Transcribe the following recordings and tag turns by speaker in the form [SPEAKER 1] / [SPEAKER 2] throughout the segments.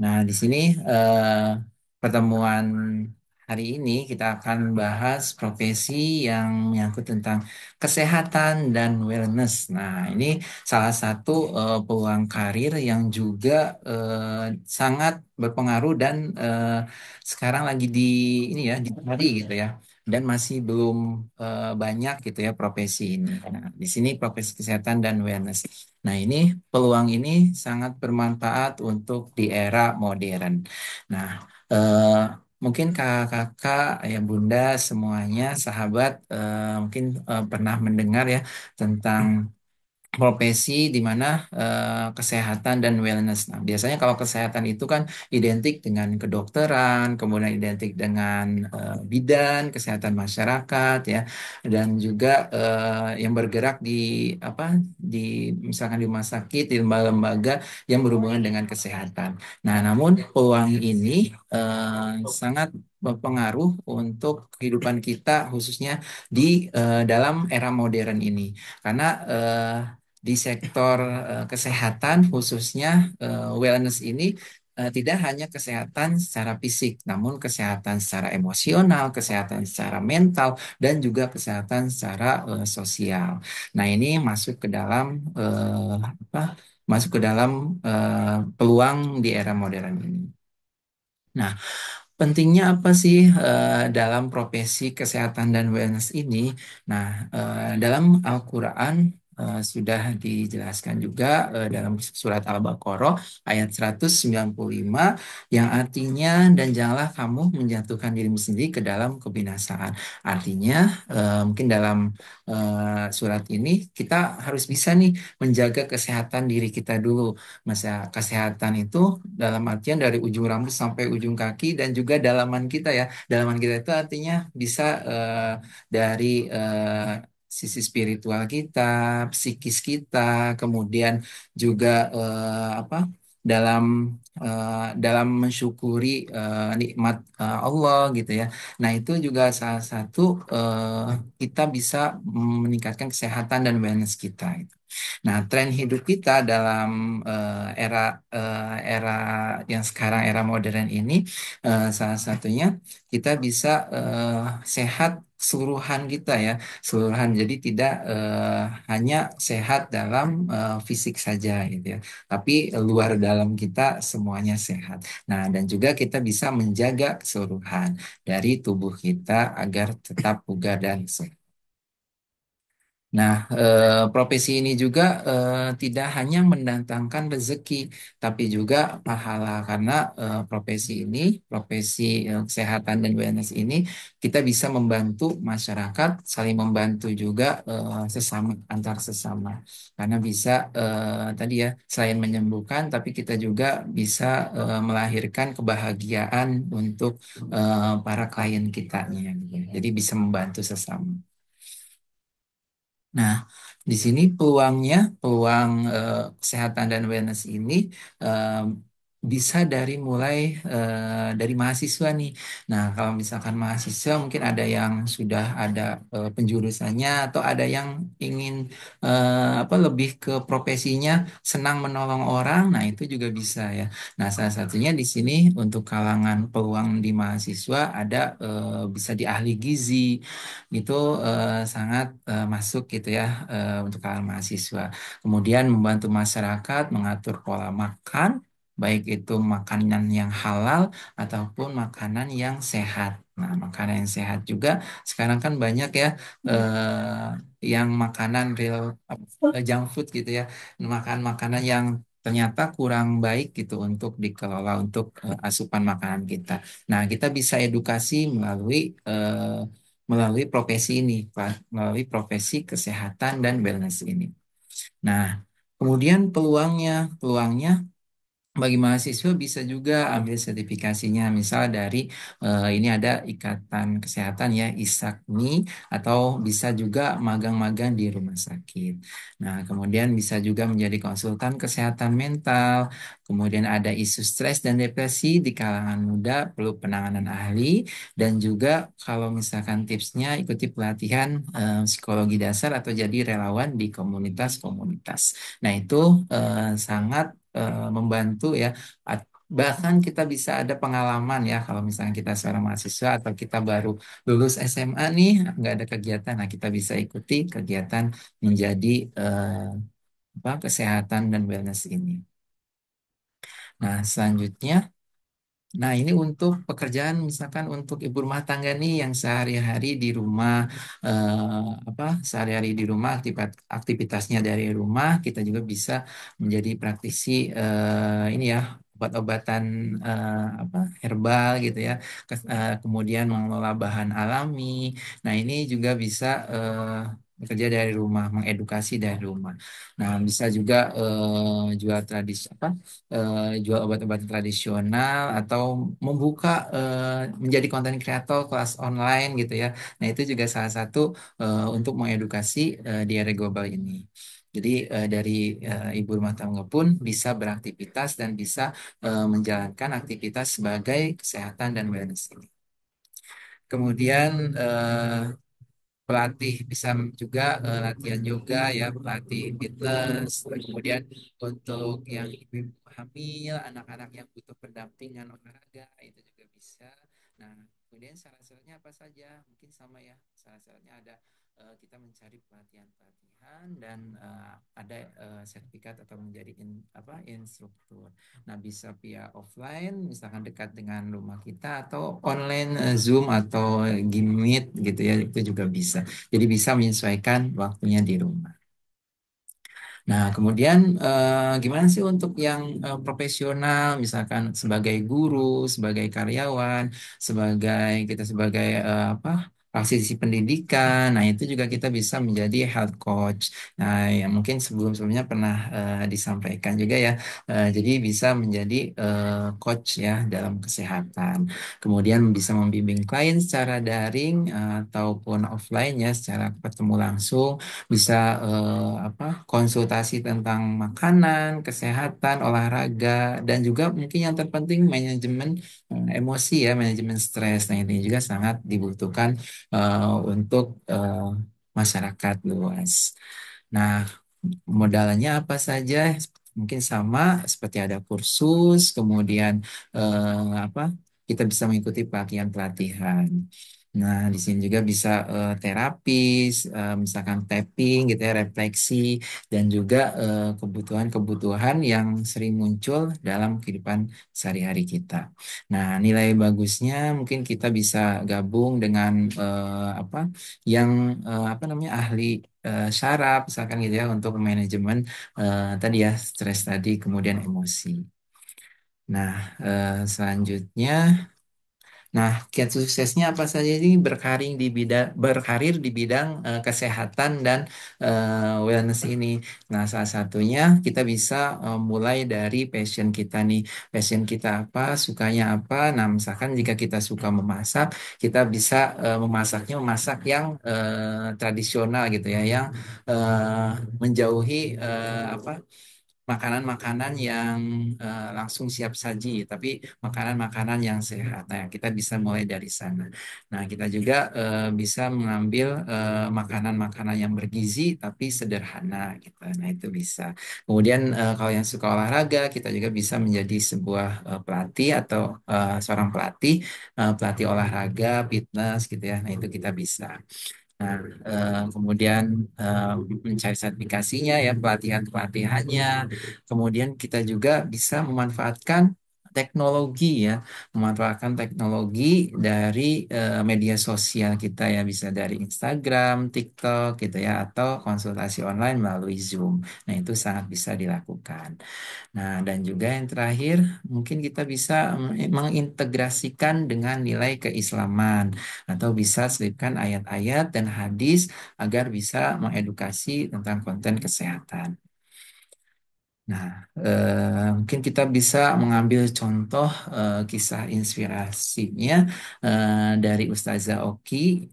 [SPEAKER 1] Nah, di sini eh, pertemuan hari ini kita akan bahas profesi yang menyangkut tentang kesehatan dan wellness. Nah, ini salah satu peluang karir yang juga sangat berpengaruh dan sekarang lagi di ini ya dicari gitu ya. Dan masih belum banyak gitu ya profesi ini. Nah, di sini profesi kesehatan dan wellness. Nah, ini peluang ini sangat bermanfaat untuk di era modern. Nah, eh, mungkin kakak-kakak, ayah bunda, semuanya, sahabat, mungkin pernah mendengar ya tentang profesi di mana kesehatan dan wellness. Nah, biasanya kalau kesehatan itu kan identik dengan kedokteran, kemudian identik dengan bidan, kesehatan masyarakat ya, dan juga yang bergerak di apa di misalkan di rumah sakit, di lembaga-lembaga yang berhubungan dengan kesehatan. Nah, namun peluang ini sangat berpengaruh untuk kehidupan kita khususnya di dalam era modern ini karena di sektor kesehatan khususnya wellness ini tidak hanya kesehatan secara fisik, namun kesehatan secara emosional, kesehatan secara mental, dan juga kesehatan secara sosial. Nah, ini masuk ke dalam apa? Masuk ke dalam peluang di era modern ini. Nah, pentingnya apa sih dalam profesi kesehatan dan wellness ini? Nah, dalam Al-Quran sudah dijelaskan juga dalam surat Al-Baqarah ayat 195 yang artinya dan janganlah kamu menjatuhkan dirimu sendiri ke dalam kebinasaan. Artinya mungkin dalam surat ini kita harus bisa nih menjaga kesehatan diri kita dulu. Masa kesehatan itu dalam artian dari ujung rambut sampai ujung kaki dan juga dalaman kita ya. Dalaman kita itu artinya bisa dari sisi spiritual kita, psikis kita, kemudian juga apa? dalam dalam mensyukuri nikmat Allah gitu ya. Nah, itu juga salah satu kita bisa meningkatkan kesehatan dan wellness kita. Nah, tren hidup kita dalam era yang sekarang era modern ini salah satunya kita bisa sehat keseluruhan kita ya, keseluruhan. Jadi tidak hanya sehat dalam fisik saja gitu ya, tapi luar dalam kita semuanya sehat. Nah, dan juga kita bisa menjaga keseluruhan dari tubuh kita agar tetap bugar dan sehat. Nah, profesi ini juga tidak hanya mendatangkan rezeki, tapi juga pahala karena profesi ini, profesi kesehatan dan wellness ini, kita bisa membantu masyarakat, saling membantu juga sesama antar sesama, karena bisa tadi ya selain menyembuhkan, tapi kita juga bisa melahirkan kebahagiaan untuk para klien kitanya, gitu. Jadi bisa membantu sesama. Nah, di sini peluangnya, peluang kesehatan dan wellness ini eh, bisa dari mulai dari mahasiswa nih. Nah, kalau misalkan mahasiswa mungkin ada yang sudah ada penjurusannya atau ada yang ingin apa lebih ke profesinya senang menolong orang. Nah, itu juga bisa ya. Nah, salah satunya di sini untuk kalangan peluang di mahasiswa ada bisa di ahli gizi itu sangat masuk gitu ya untuk kalangan mahasiswa. Kemudian membantu masyarakat mengatur pola makan, baik itu makanan yang halal ataupun makanan yang sehat. Nah, makanan yang sehat juga sekarang kan banyak ya yang makanan real junk food gitu ya, makan makanan yang ternyata kurang baik gitu untuk dikelola untuk asupan makanan kita. Nah, kita bisa edukasi melalui profesi ini, Pak, melalui profesi kesehatan dan wellness ini. Nah, kemudian peluangnya bagi mahasiswa bisa juga ambil sertifikasinya, misal dari ini ada Ikatan Kesehatan ya, ISAKMI, atau bisa juga magang-magang di rumah sakit. Nah, kemudian bisa juga menjadi konsultan kesehatan mental, kemudian ada isu stres dan depresi di kalangan muda, perlu penanganan ahli, dan juga kalau misalkan tipsnya ikuti pelatihan psikologi dasar atau jadi relawan di komunitas-komunitas. Nah, itu sangat membantu ya bahkan kita bisa ada pengalaman ya kalau misalnya kita seorang mahasiswa atau kita baru lulus SMA nih nggak ada kegiatan, nah kita bisa ikuti kegiatan menjadi kesehatan dan wellness ini. Nah, selanjutnya, nah ini untuk pekerjaan misalkan untuk ibu rumah tangga nih yang sehari-hari di rumah, sehari-hari di rumah aktivitasnya dari rumah, kita juga bisa menjadi praktisi ini ya, obat-obatan herbal gitu ya. Kemudian mengelola bahan alami. Nah, ini juga bisa bekerja dari rumah, mengedukasi dari rumah. Nah, bisa juga jual jual obat-obat tradisional atau membuka menjadi konten kreator kelas online gitu ya. Nah, itu juga salah satu untuk mengedukasi di era global ini. Jadi dari ibu rumah tangga pun bisa beraktivitas dan bisa menjalankan aktivitas sebagai kesehatan dan wellness ini. Kemudian pelatih bisa juga latihan yoga ya, pelatih fitness. Kemudian untuk yang ibu hamil, anak-anak yang butuh pendampingan olahraga itu juga bisa. Nah, kemudian syarat-syaratnya apa saja? Mungkin sama ya, syarat-syaratnya ada kita mencari pelatihan-pelatihan dan ada sertifikat atau menjadi instruktur. Nah, bisa via offline, misalkan dekat dengan rumah kita, atau online Zoom atau Meet gitu ya, itu juga bisa. Jadi bisa menyesuaikan waktunya di rumah. Nah, kemudian gimana sih untuk yang profesional, misalkan sebagai guru, sebagai karyawan, sebagai praktisi pendidikan. Nah, itu juga kita bisa menjadi health coach. Nah, yang mungkin sebelum-sebelumnya pernah disampaikan juga ya. Jadi bisa menjadi coach ya dalam kesehatan. Kemudian bisa membimbing klien secara daring ataupun offline ya, secara ketemu langsung, bisa konsultasi tentang makanan, kesehatan, olahraga, dan juga mungkin yang terpenting manajemen emosi ya, manajemen stres. Nah, ini juga sangat dibutuhkan untuk masyarakat luas. Nah, modalnya apa saja? Mungkin sama seperti ada kursus, kemudian apa? Kita bisa mengikuti pelatihan-pelatihan. Nah, di sini juga bisa terapis, misalkan tapping gitu ya, refleksi, dan juga kebutuhan-kebutuhan yang sering muncul dalam kehidupan sehari-hari kita. Nah, nilai bagusnya mungkin kita bisa gabung dengan yang ahli syaraf, misalkan gitu ya, untuk manajemen tadi ya, stres tadi, kemudian emosi. Nah, selanjutnya. Nah, kiat suksesnya apa saja ini berkarir di bidang kesehatan dan wellness ini. Nah, salah satunya kita bisa mulai dari passion kita nih. Passion kita apa, sukanya apa. Nah, misalkan jika kita suka memasak, kita bisa memasak yang tradisional gitu ya, yang menjauhi makanan-makanan yang langsung siap saji, tapi makanan-makanan yang sehat. Nah, kita bisa mulai dari sana. Nah, kita juga bisa mengambil makanan-makanan yang bergizi tapi sederhana gitu. Nah, itu bisa. Kemudian kalau yang suka olahraga, kita juga bisa menjadi sebuah pelatih atau seorang pelatih olahraga, fitness gitu ya. Nah, itu kita bisa. Nah, kemudian eh, mencari sertifikasinya ya, pelatihan-pelatihannya. Kemudian kita juga bisa memanfaatkan teknologi ya, memanfaatkan teknologi dari media sosial kita ya, bisa dari Instagram, TikTok gitu ya, atau konsultasi online melalui Zoom. Nah, itu sangat bisa dilakukan. Nah, dan juga yang terakhir, mungkin kita bisa mengintegrasikan dengan nilai keislaman atau bisa selipkan ayat-ayat dan hadis agar bisa mengedukasi tentang konten kesehatan. Nah, mungkin kita bisa mengambil contoh kisah inspirasinya dari Ustazah Oki.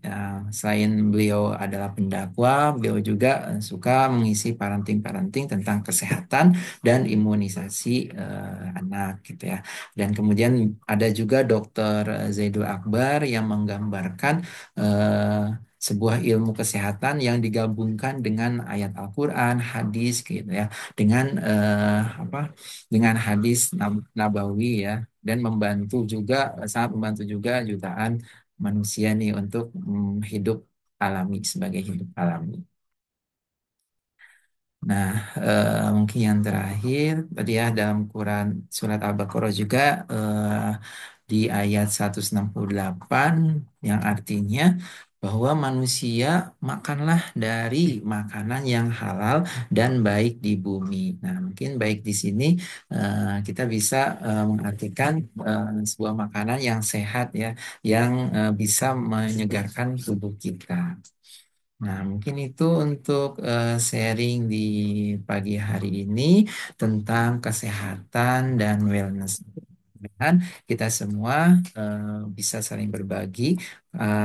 [SPEAKER 1] Selain beliau adalah pendakwah, beliau juga suka mengisi parenting-parenting tentang kesehatan dan imunisasi anak gitu ya. Dan kemudian ada juga Dokter Zaidul Akbar yang menggambarkan sebuah ilmu kesehatan yang digabungkan dengan ayat Al-Quran, hadis gitu ya, dengan apa? Dengan hadis nabawi ya, dan membantu juga sangat membantu juga jutaan manusia nih untuk hidup alami sebagai hidup alami. Nah, mungkin yang terakhir tadi ya dalam Quran surat Al-Baqarah juga di ayat 168 yang artinya bahwa manusia makanlah dari makanan yang halal dan baik di bumi. Nah, mungkin baik di sini kita bisa mengartikan sebuah makanan yang sehat ya, yang bisa menyegarkan tubuh kita. Nah, mungkin itu untuk sharing di pagi hari ini tentang kesehatan dan wellness. Dan kita semua bisa saling berbagi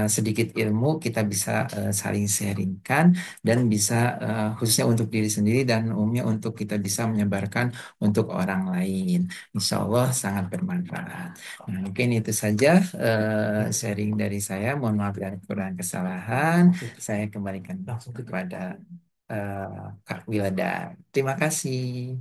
[SPEAKER 1] sedikit ilmu, kita bisa saling sharingkan dan bisa khususnya untuk diri sendiri dan umumnya untuk kita bisa menyebarkan untuk orang lain. Insya Allah sangat bermanfaat. Nah, mungkin itu saja sharing dari saya. Mohon maaf dan kurang kesalahan. Saya kembalikan langsung kepada Kak Wilda. Terima kasih.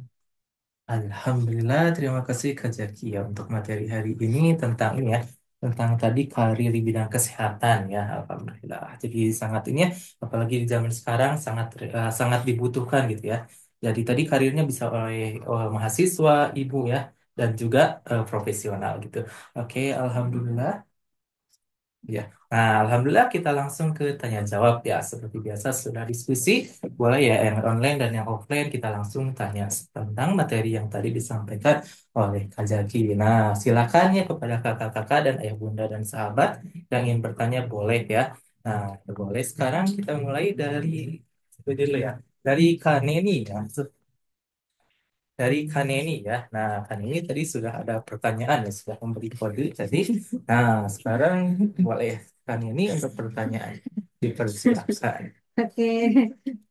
[SPEAKER 2] Alhamdulillah, terima kasih Kak Jaki ya untuk materi hari ini tentang ini ya, tentang tadi karir di bidang kesehatan ya. Alhamdulillah. Jadi sangat ini ya, apalagi di zaman sekarang sangat sangat dibutuhkan gitu ya. Jadi tadi karirnya bisa oleh mahasiswa, ibu ya, dan juga profesional gitu. Oke, Alhamdulillah. Ya, nah alhamdulillah kita langsung ke tanya jawab ya. Seperti biasa sudah diskusi, boleh ya yang online dan yang offline kita langsung tanya tentang materi yang tadi disampaikan oleh Kak Jaki. Nah, silakan ya kepada kakak-kakak dan ayah bunda dan sahabat yang ingin bertanya boleh ya. Nah, boleh sekarang kita mulai dari itu dulu ya. Dari Kak Neni ya. Dari Kaneni ya. Nah, Kaneni tadi sudah ada pertanyaan ya, sudah memberi kode tadi. Nah, sekarang boleh Kaneni untuk pertanyaan. Dipersilakan.
[SPEAKER 3] Oke,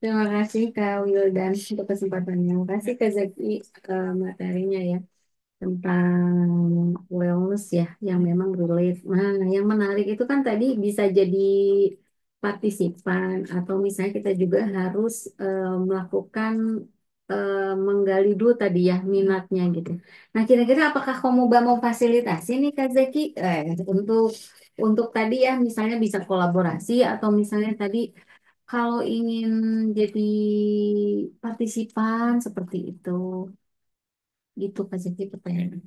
[SPEAKER 3] terima kasih Kak Wildan untuk kesempatannya. Terima kasih Kak Zaki materinya ya tentang wellness ya yang memang relate. Nah, yang menarik itu kan tadi bisa jadi partisipan atau misalnya kita juga harus melakukan menggali dulu tadi ya minatnya gitu. Nah, kira-kira apakah Komoba mau fasilitasi nih Kak Zaki untuk tadi ya misalnya bisa kolaborasi atau misalnya tadi kalau ingin jadi partisipan seperti itu, gitu Kak Zaki pertanyaan.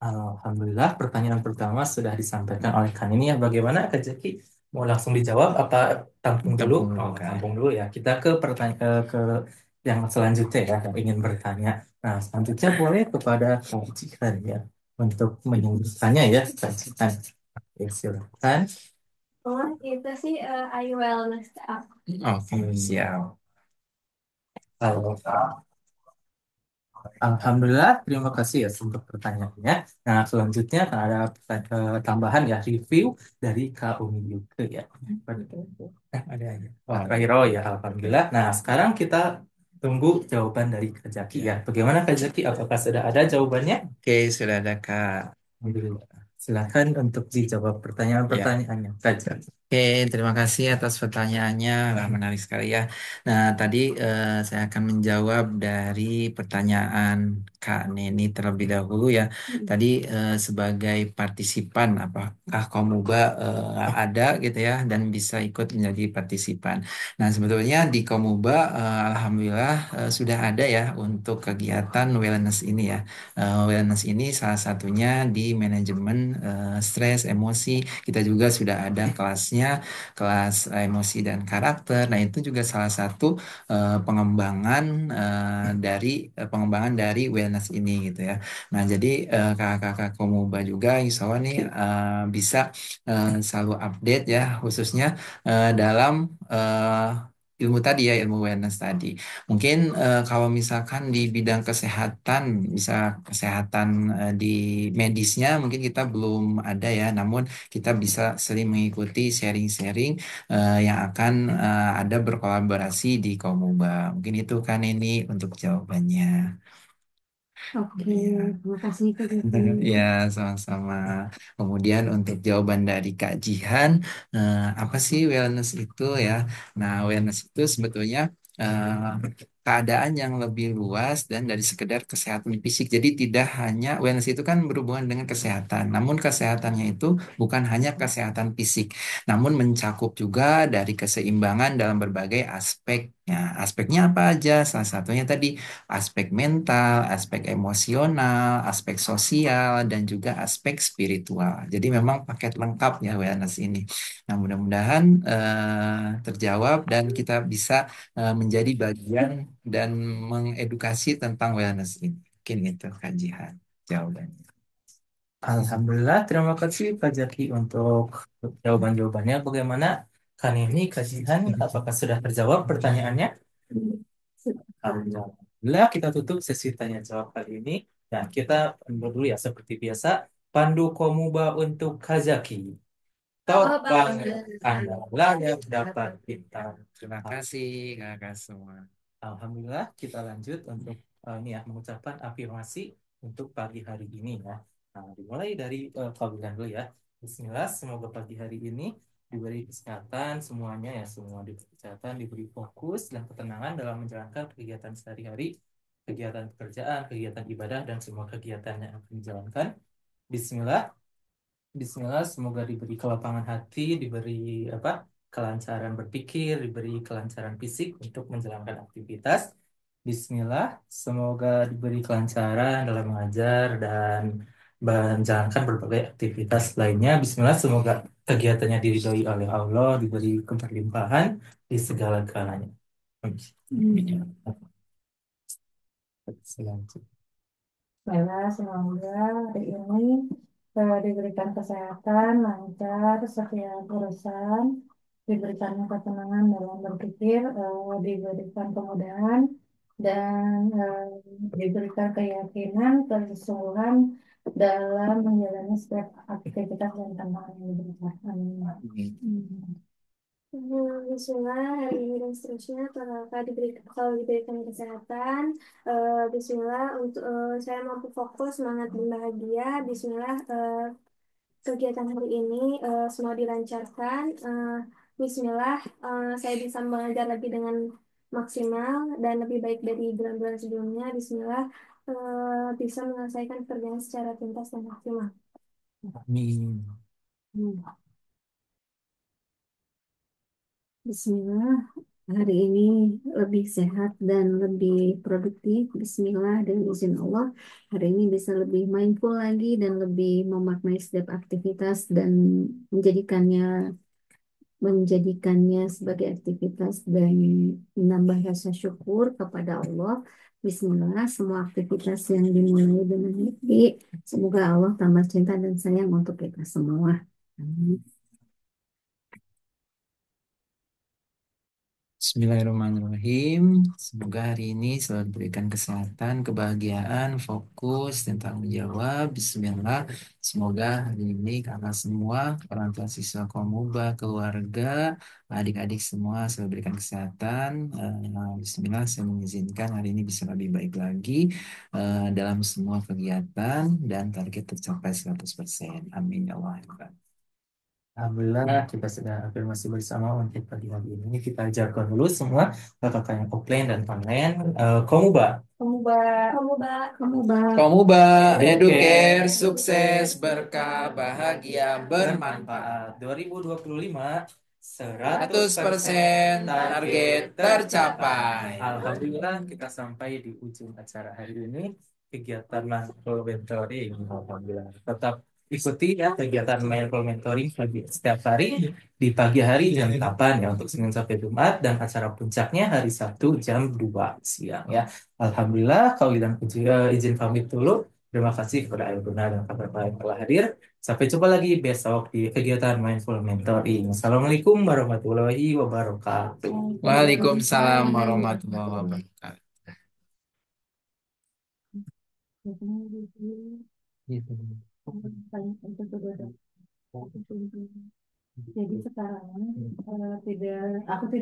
[SPEAKER 2] Alhamdulillah, pertanyaan pertama sudah disampaikan oleh Kaneni ya. Bagaimana Kak Jaki? Mau langsung dijawab apa tampung dulu?
[SPEAKER 1] Gabung dulu,
[SPEAKER 2] Oh,
[SPEAKER 1] Kak.
[SPEAKER 2] tampung dulu ya. Kita ke pertanyaan ke yang selanjutnya ya, yang ingin bertanya. Nah, selanjutnya boleh kepada Kak Jihan ya untuk menyebutkannya ya, Kak Jihan. Oke, silakan.
[SPEAKER 3] Oh, itu sih I wellness up.
[SPEAKER 1] Oke, siap.
[SPEAKER 2] Halo. Alhamdulillah, terima kasih ya untuk pertanyaannya. Nah, selanjutnya akan ada tambahan ya, review dari Kak Umi juga ya.
[SPEAKER 1] Ada aja.
[SPEAKER 2] Wah, terakhir, oh ya, Alhamdulillah. Nah, sekarang kita tunggu jawaban dari Kak Jaki ya. Bagaimana Kak Jaki? Apakah sudah ada jawabannya?
[SPEAKER 1] Oke, sudah ada Kak.
[SPEAKER 2] Alhamdulillah. Silakan untuk dijawab
[SPEAKER 1] Ya.
[SPEAKER 2] pertanyaan-pertanyaannya, Kak Jaki.
[SPEAKER 1] Oke, terima kasih atas pertanyaannya. Wah, menarik sekali ya. Nah, tadi saya akan menjawab dari pertanyaan Kak Neni terlebih dahulu ya. Tadi sebagai partisipan, apakah Komuba ada gitu ya dan bisa ikut menjadi partisipan. Nah, sebetulnya di Komuba, Alhamdulillah sudah ada ya untuk kegiatan wellness ini ya. Wellness ini salah satunya di manajemen stres, emosi. Kita juga sudah ada kelasnya, kelas emosi dan karakter. Nah, itu juga salah satu pengembangan dari wellness ini gitu ya. Nah, jadi kakak-kakak Komoba juga insya Allah nih bisa selalu update ya, khususnya dalam ilmu tadi ya, ilmu wellness tadi. Mungkin kalau misalkan di bidang kesehatan, bisa kesehatan di medisnya mungkin kita belum ada ya, namun kita bisa sering mengikuti sharing-sharing yang akan ada berkolaborasi di Komuba. Mungkin itu kan ini untuk jawabannya.
[SPEAKER 3] Oke, terima kasih Kak Zaki.
[SPEAKER 1] Ya, sama-sama. Kemudian untuk jawaban dari Kak Jihan, apa sih wellness itu ya? Nah, wellness itu sebetulnya keadaan yang lebih luas dan dari sekedar kesehatan fisik. Jadi tidak hanya wellness itu kan berhubungan dengan kesehatan, namun kesehatannya itu bukan hanya kesehatan fisik, namun mencakup juga dari keseimbangan dalam berbagai aspek. Ya, aspeknya apa aja? Salah satunya tadi aspek mental, aspek emosional, aspek sosial, dan juga aspek spiritual. Jadi memang paket lengkap ya wellness ini. Nah, mudah-mudahan terjawab dan kita bisa menjadi bagian dan mengedukasi tentang wellness ini. Mungkin itu kajian jawabannya.
[SPEAKER 2] Alhamdulillah, terima kasih Kak Zaki untuk jawaban-jawabannya. Bagaimana kan ini kajian? Apakah sudah terjawab pertanyaannya? Alhamdulillah, kita tutup sesi tanya jawab kali ini dan kita pandu dulu ya seperti biasa. Pandu Komuba untuk Kazaki. Top banget, Anda layak dapat bintang.
[SPEAKER 1] Terima kasih kakak semua.
[SPEAKER 2] Alhamdulillah, kita lanjut untuk ini ya mengucapkan afirmasi untuk pagi hari ini ya. Nah, dimulai dari Fabian dulu ya. Bismillah, semoga pagi hari ini diberi kesehatan semuanya ya, semua diberi kesehatan, diberi fokus dan ketenangan dalam menjalankan kegiatan sehari-hari, kegiatan pekerjaan, kegiatan ibadah dan semua kegiatan yang akan dijalankan. Bismillah, Bismillah, semoga diberi kelapangan hati, diberi apa? Kelancaran berpikir, diberi kelancaran fisik untuk menjalankan aktivitas. Bismillah, semoga diberi kelancaran dalam mengajar dan menjalankan berbagai aktivitas lainnya. Bismillah, semoga kegiatannya diridhoi oleh Allah, diberi keberlimpahan di segala galanya. Amin. Selanjutnya.
[SPEAKER 3] Baiklah, semoga hari ini diberikan kesehatan, lancar setiap urusan, diberikan ketenangan dalam berpikir, diberikan kemudahan, dan diberikan keyakinan, kesungguhan dalam menjalani setiap aktivitas dan tantangan yang diberikan. Amin. Hmm.
[SPEAKER 4] Bismillah, hari ini dan seterusnya kalau diberikan kesehatan, Bismillah untuk saya mampu fokus, semangat dan bahagia. Bismillah, kegiatan hari ini semua dilancarkan. Bismillah, saya bisa mengajar lagi dengan maksimal dan lebih baik dari bulan-bulan sebelumnya. Bismillah, bisa menyelesaikan pekerjaan secara tuntas dan maksimal.
[SPEAKER 2] Amin.
[SPEAKER 3] Hmm. Bismillah, hari ini lebih sehat dan lebih produktif. Bismillah, dan izin Allah, hari ini bisa lebih mindful lagi dan lebih memaknai setiap aktivitas dan menjadikannya menjadikannya sebagai aktivitas dan menambah rasa syukur kepada Allah. Bismillah, semua aktivitas yang dimulai dengan happy, semoga Allah tambah cinta dan sayang untuk kita semua. Amin.
[SPEAKER 1] Bismillahirrahmanirrahim. Semoga hari ini selalu diberikan kesehatan, kebahagiaan, fokus, dan tanggung jawab. Bismillah. Semoga hari ini kakak semua, orang tua siswa Komuba, keluarga, adik-adik semua selalu diberikan kesehatan. Bismillah, saya mengizinkan hari ini bisa lebih baik lagi dalam semua kegiatan dan target tercapai 100%. Amin ya Allah.
[SPEAKER 2] Alhamdulillah kita sudah afirmasi bersama untuk pagi hari ini. Kita ajarkan dulu semua kakak yang offline dan online. Komuba.
[SPEAKER 3] Komuba,
[SPEAKER 4] Semoga
[SPEAKER 3] komuba.
[SPEAKER 1] Komuba,
[SPEAKER 2] Educare,
[SPEAKER 1] Educare, sukses, berkah, bahagia, bermanfaat.
[SPEAKER 2] bermanfaat. 2025
[SPEAKER 1] 100%
[SPEAKER 2] 100%
[SPEAKER 1] target tercapai.
[SPEAKER 2] Alhamdulillah kita sampai di ujung acara hari ini. Kegiatan mindful mentoring. Alhamdulillah. Tetap ikuti ya kegiatan mindful mentoring setiap hari di pagi hari jam 8 ya untuk Senin sampai Jumat dan acara puncaknya hari Sabtu jam 2 siang ya. Alhamdulillah kalau izin pamit dulu. Terima kasih kepada Ayu Guna dan kabar baik telah hadir. Sampai jumpa lagi besok di kegiatan Mindful Mentoring. Assalamualaikum warahmatullahi wabarakatuh.
[SPEAKER 1] Waalaikumsalam warahmatullahi wabarakatuh.
[SPEAKER 2] Gitu.
[SPEAKER 3] Jadi sekarang tidak, aku tidak